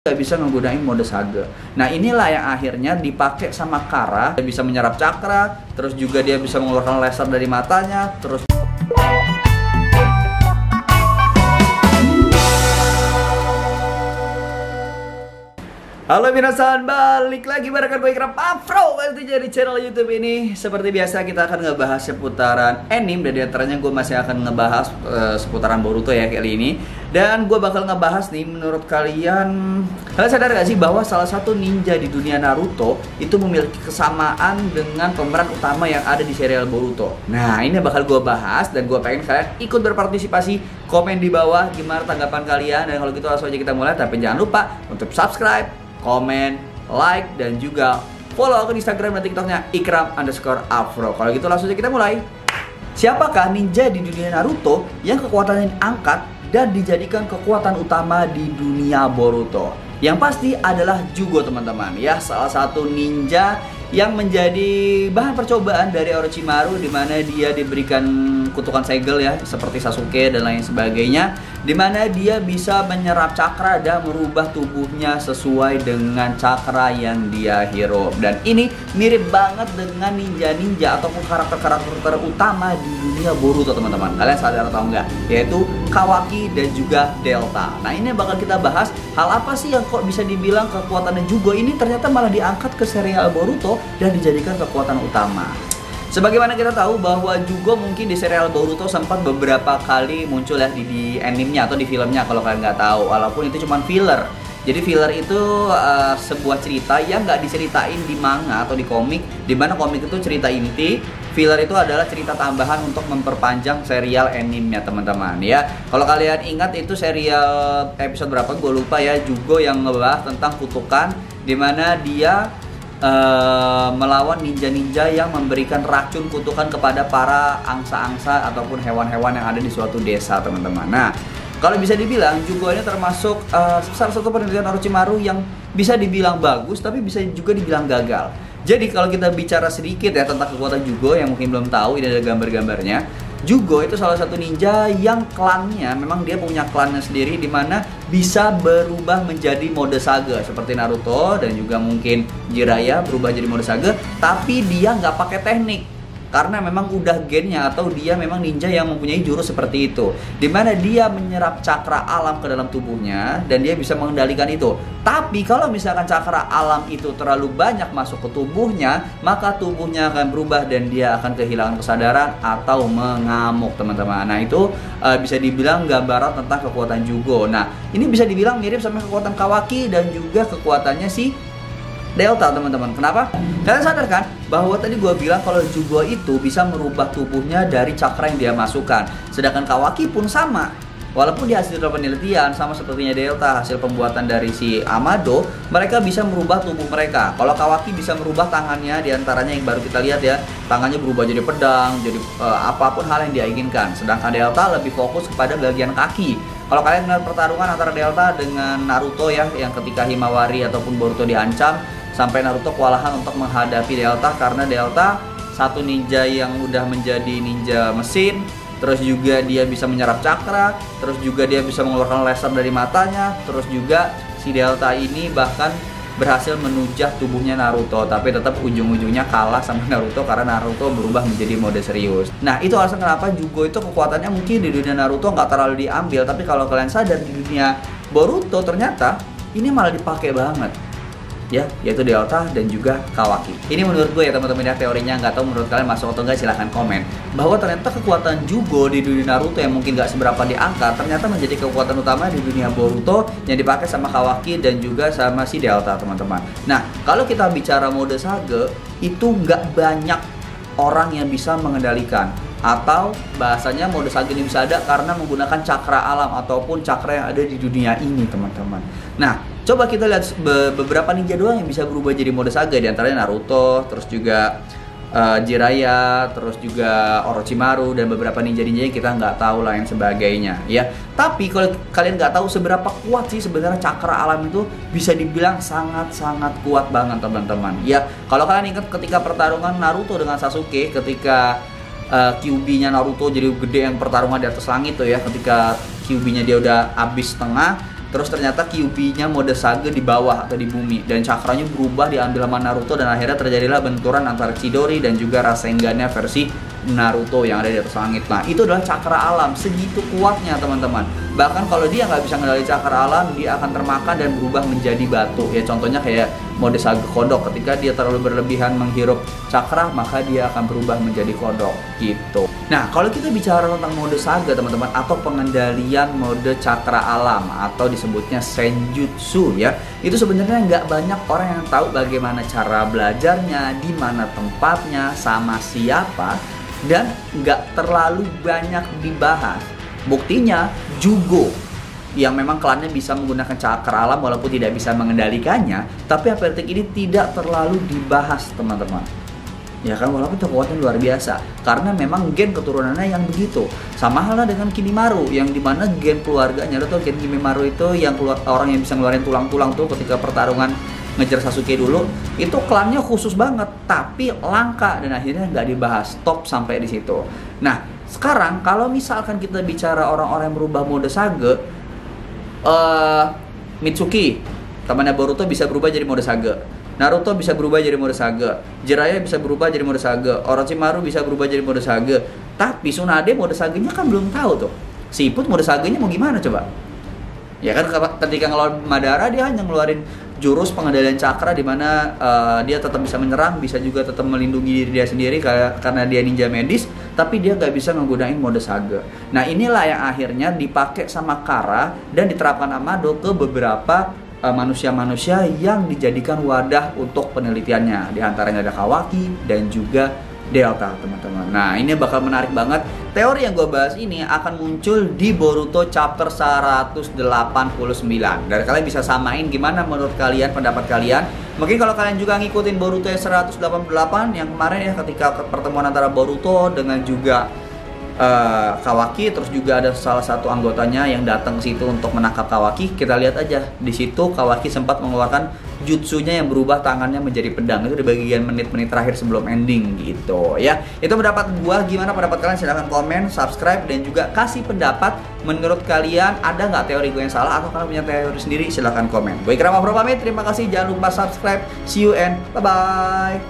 nggak bisa menggunakan mode Sage. Nah inilah yang akhirnya dipakai sama Kara. Dia bisa menyerap cakra, terus juga dia bisa mengeluarkan laser dari matanya, terus halo minasan, balik lagi barengan gue Ikram Afro tentunya di channel YouTube ini. Seperti biasa kita akan ngebahas seputaran anime, dan diantaranya gue masih akan ngebahas seputaran Boruto ya kali ini. Dan gue bakal ngebahas nih, menurut kalian sadar gak sih bahwa salah satu ninja di dunia Naruto itu memiliki kesamaan dengan pemeran utama yang ada di serial Boruto. Nah ini bakal gue bahas, dan gue pengen kalian ikut berpartisipasi. Komen di bawah gimana tanggapan kalian, dan kalau gitu langsung aja kita mulai. Tapi jangan lupa untuk subscribe, komen, like, dan juga follow akun Instagram dan TikToknya Ikram_Afro. Kalau gitu langsung aja kita mulai. Siapakah ninja di dunia Naruto yang kekuatannya diangkat dan dijadikan kekuatan utama di dunia Boruto? Yang pasti adalah Jugo, teman-teman ya, salah satu ninja yang menjadi bahan percobaan dari Orochimaru, di mana dia diberikan kutukan segel ya, seperti Sasuke dan lain sebagainya, di mana dia bisa menyerap cakra dan merubah tubuhnya sesuai dengan cakra yang dia hirup. Dan ini mirip banget dengan ninja-ninja ataupun karakter-karakter utama di dunia Boruto, teman-teman. Kalian sadar atau enggak? Yaitu Kawaki dan juga Delta. Nah ini bakal kita bahas, hal apa sih yang kok bisa dibilang kekuatannya Jugo ini ternyata malah diangkat ke serial Boruto dan dijadikan kekuatan utama. Sebagaimana kita tahu bahwa Jugo mungkin di serial Boruto sempat beberapa kali muncul ya di animenya atau di filmnya kalau kalian nggak tahu, walaupun itu cuma filler. Jadi filler itu sebuah cerita yang nggak diceritain di manga atau di komik, dimana komik itu cerita inti, filler itu adalah cerita tambahan untuk memperpanjang serial animenya, teman-teman ya. Kalau kalian ingat itu serial episode berapa gue lupa ya, Jugo yang ngebahas tentang kutukan, dimana dia melawan ninja-ninja yang memberikan racun kutukan kepada para angsa-angsa ataupun hewan-hewan yang ada di suatu desa, teman-teman. Nah, kalau bisa dibilang Jugo ini termasuk salah satu penelitian Orochimaru yang bisa dibilang bagus, tapi bisa juga dibilang gagal. Jadi kalau kita bicara sedikit ya tentang kekuatan Jugo yang mungkin belum tahu, ini ada gambar-gambarnya. Jugo itu salah satu ninja yang klannya, memang dia punya klannya sendiri, dimana bisa berubah menjadi mode Sage seperti Naruto dan juga mungkin Jiraiya berubah jadi mode Sage, tapi dia nggak pakai teknik karena memang udah gennya, atau dia memang ninja yang mempunyai jurus seperti itu, dimana dia menyerap cakra alam ke dalam tubuhnya dan dia bisa mengendalikan itu. Tapi kalau misalkan cakra alam itu terlalu banyak masuk ke tubuhnya, maka tubuhnya akan berubah dan dia akan kehilangan kesadaran atau mengamuk, teman-teman. Nah itu bisa dibilang gambaran tentang kekuatan Jugo. Nah ini bisa dibilang mirip sama kekuatan Kawaki dan juga kekuatannya si Delta, teman-teman. Kenapa? Kalian sadar kan bahwa tadi gue bilang kalau Jugo itu bisa merubah tubuhnya dari cakra yang dia masukkan. Sedangkan Kawaki pun sama. Walaupun di hasil penelitian sama sepertinya Delta, hasil pembuatan dari si Amado, mereka bisa merubah tubuh mereka. Kalau Kawaki bisa merubah tangannya, diantaranya yang baru kita lihat ya, tangannya berubah jadi pedang, jadi apapun hal yang dia inginkan. Sedangkan Delta lebih fokus kepada bagian kaki. Kalau kalian melihat pertarungan antara Delta dengan Naruto ya, yang ketika Himawari ataupun Boruto diancam, sampai Naruto kewalahan untuk menghadapi Delta karena Delta satu ninja yang udah menjadi ninja mesin, terus juga dia bisa menyerap cakra, terus juga dia bisa mengeluarkan laser dari matanya, terus juga si Delta ini bahkan berhasil menujah tubuhnya Naruto, tapi tetap ujung-ujungnya kalah sama Naruto karena Naruto berubah menjadi mode serius. Nah itu alasan kenapa Jugo itu kekuatannya mungkin di dunia Naruto nggak terlalu diambil, tapi kalau kalian sadar di dunia Boruto ternyata ini malah dipakai banget ya, yaitu Delta dan juga Kawaki. Ini menurut gue ya teman-teman ya, teorinya. Nggak tahu menurut kalian masuk atau enggak, silahkan komen. Bahwa ternyata kekuatan Jugo di dunia Naruto yang mungkin nggak seberapa diangkat, ternyata menjadi kekuatan utama di dunia Boruto yang dipakai sama Kawaki dan juga sama si Delta, teman-teman. Nah kalau kita bicara mode Sage, itu nggak banyak orang yang bisa mengendalikan, atau bahasanya mode Sage ini bisa ada karena menggunakan cakra alam ataupun cakra yang ada di dunia ini, teman-teman. Nah coba kita lihat beberapa ninja doang yang bisa berubah jadi mode Sage, diantaranya Naruto, terus juga Jiraiya, terus juga Orochimaru, dan beberapa ninja-ninja yang kita nggak tahu lain sebagainya ya. Tapi kalau kalian nggak tahu seberapa kuat sih sebenarnya cakra alam itu, bisa dibilang sangat-sangat kuat banget, teman-teman ya. Kalau kalian ingat ketika pertarungan Naruto dengan Sasuke, ketika QB-nya Naruto jadi gede yang pertarungan di atas langit tuh ya, ketika QB-nya dia udah habis setengah, Terus ternyata Kyuubi-nya mode Sage di bawah atau di bumi, dan cakranya berubah diambil sama Naruto, dan akhirnya terjadilah benturan antara Chidori dan juga Rasengan-nya versi Naruto yang ada di atas langit. Nah, itu adalah cakra alam, segitu kuatnya teman-teman. Bahkan kalau dia nggak bisa mengendalikan cakra alam, dia akan termakan dan berubah menjadi batu. Ya contohnya kayak mode Sage kodok, ketika dia terlalu berlebihan menghirup cakra, maka dia akan berubah menjadi kodok gitu. Nah, kalau kita bicara tentang mode Sage teman-teman, atau pengendalian mode cakra alam atau disebutnya Senjutsu ya, itu sebenarnya nggak banyak orang yang tahu bagaimana cara belajarnya, di mana tempatnya, sama siapa, dan nggak terlalu banyak dibahas. Buktinya Jugo yang memang klannya bisa menggunakan cakra alam walaupun tidak bisa mengendalikannya, tapi sampai detik ini tidak terlalu dibahas teman-teman. Ya kan, walaupun kekuatannya luar biasa karena memang gen keturunannya yang begitu. Sama halnya dengan Kimimaru yang dimana gen keluarganya, lo tau gen Kimimaru itu yang keluar orang yang bisa ngeluarin tulang-tulang tuh ketika pertarungan ngejar Sasuke dulu, itu klannya khusus banget tapi langka dan akhirnya nggak dibahas, stop sampai di situ. Nah sekarang kalau misalkan kita bicara orang-orang yang berubah mode Sage, Mitsuki temannya Boruto bisa berubah jadi mode Sage, Naruto bisa berubah jadi mode Sage, Jiraiya bisa berubah jadi mode Sage, Orochimaru bisa berubah jadi mode Sage. Tapi Tsunade mode Sage-nya kan belum tahu tuh. Siput mode Sage-nya mau gimana coba? Ya kan ketika ngelawan Madara dia hanya ngeluarin jurus pengendalian cakra di mana dia tetap bisa menyerang, bisa juga tetap melindungi diri dia sendiri karena dia ninja medis, tapi dia nggak bisa menggunakan mode Sage. Nah inilah yang akhirnya dipakai sama Kara dan diterapkan Amado ke beberapa manusia-manusia yang dijadikan wadah untuk penelitiannya. Di antaranya ada Kawaki dan juga Delta teman-teman. Nah ini bakal menarik banget. Teori yang gue bahas ini akan muncul di Boruto chapter 189. Dan kalian bisa samain gimana menurut kalian, pendapat kalian. Mungkin kalau kalian juga ngikutin Boruto yang 188 yang kemarin ya, ketika pertemuan antara Boruto dengan juga Kawaki, terus juga ada salah satu anggotanya yang datang ke situ untuk menangkap Kawaki. Kita lihat aja di situ Kawaki sempat mengeluarkan jutsunya yang berubah tangannya menjadi pedang. Itu di bagian menit-menit terakhir sebelum ending gitu ya. Itu pendapat gua, gimana pendapat kalian? Silahkan komen, subscribe, dan juga kasih pendapat. Menurut kalian ada nggak teori gue yang salah atau kalian punya teori sendiri? Silahkan komen. Gue Ikram Afro pamit, terima kasih, jangan lupa subscribe. See you and bye bye.